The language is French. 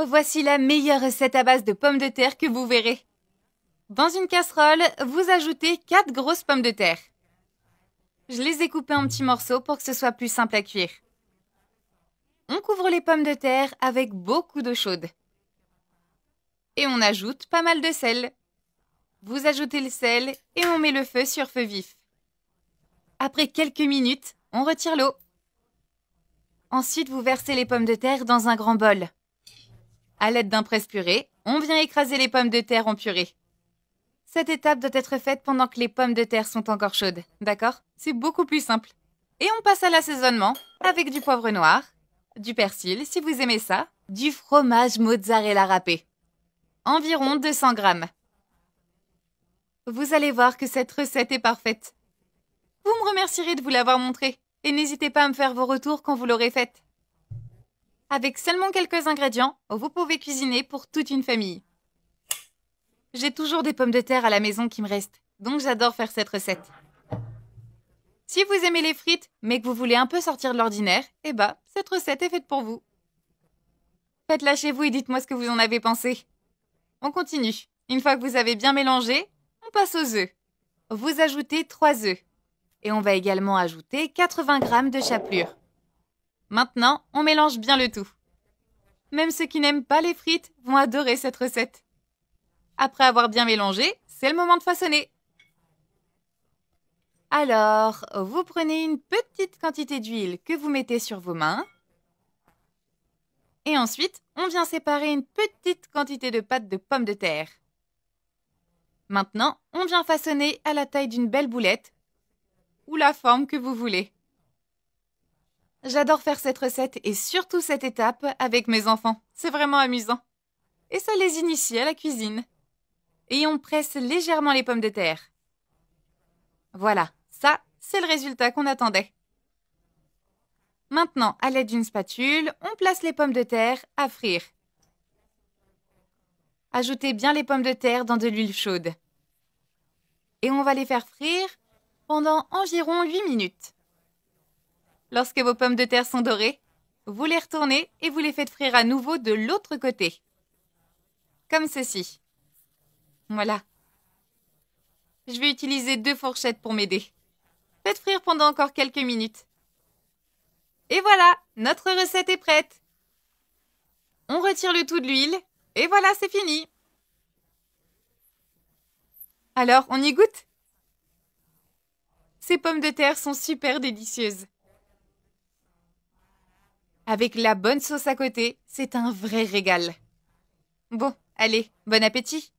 Voici la meilleure recette à base de pommes de terre que vous verrez. Dans une casserole, vous ajoutez 4 grosses pommes de terre. Je les ai coupées en petits morceaux pour que ce soit plus simple à cuire. On couvre les pommes de terre avec beaucoup d'eau chaude. Et on ajoute pas mal de sel. Vous ajoutez le sel et on met le feu sur feu vif. Après quelques minutes, on retire l'eau. Ensuite, vous versez les pommes de terre dans un grand bol. À l'aide d'un presse-purée, on vient écraser les pommes de terre en purée. Cette étape doit être faite pendant que les pommes de terre sont encore chaudes, d'accord? C'est beaucoup plus simple. Et on passe à l'assaisonnement avec du poivre noir, du persil si vous aimez ça, du fromage mozzarella râpé. Environ 200 grammes. Vous allez voir que cette recette est parfaite. Vous me remercierez de vous l'avoir montrée et n'hésitez pas à me faire vos retours quand vous l'aurez faite. Avec seulement quelques ingrédients, vous pouvez cuisiner pour toute une famille. J'ai toujours des pommes de terre à la maison qui me restent, donc j'adore faire cette recette. Si vous aimez les frites, mais que vous voulez un peu sortir de l'ordinaire, cette recette est faite pour vous. Faites-la chez vous et dites-moi ce que vous en avez pensé. On continue. Une fois que vous avez bien mélangé, on passe aux œufs. Vous ajoutez 3 œufs. Et on va également ajouter 80 g de chapelure. Maintenant, on mélange bien le tout. Même ceux qui n'aiment pas les frites vont adorer cette recette. Après avoir bien mélangé, c'est le moment de façonner. Alors, vous prenez une petite quantité d'huile que vous mettez sur vos mains. Et ensuite, on vient séparer une petite quantité de pâte de pommes de terre. Maintenant, on vient façonner à la taille d'une belle boulette ou la forme que vous voulez. J'adore faire cette recette et surtout cette étape avec mes enfants. C'est vraiment amusant. Et ça les initie à la cuisine. Et on presse légèrement les pommes de terre. Voilà, ça, c'est le résultat qu'on attendait. Maintenant, à l'aide d'une spatule, on place les pommes de terre à frire. Ajoutez bien les pommes de terre dans de l'huile chaude. Et on va les faire frire pendant environ 8 minutes. Lorsque vos pommes de terre sont dorées, vous les retournez et vous les faites frire à nouveau de l'autre côté. Comme ceci. Voilà. Je vais utiliser 2 fourchettes pour m'aider. Faites frire pendant encore quelques minutes. Et voilà, notre recette est prête. On retire le tout de l'huile et voilà, c'est fini. Alors, on y goûte? Ces pommes de terre sont super délicieuses. Avec la bonne sauce à côté, c'est un vrai régal. Bon, allez, bon appétit!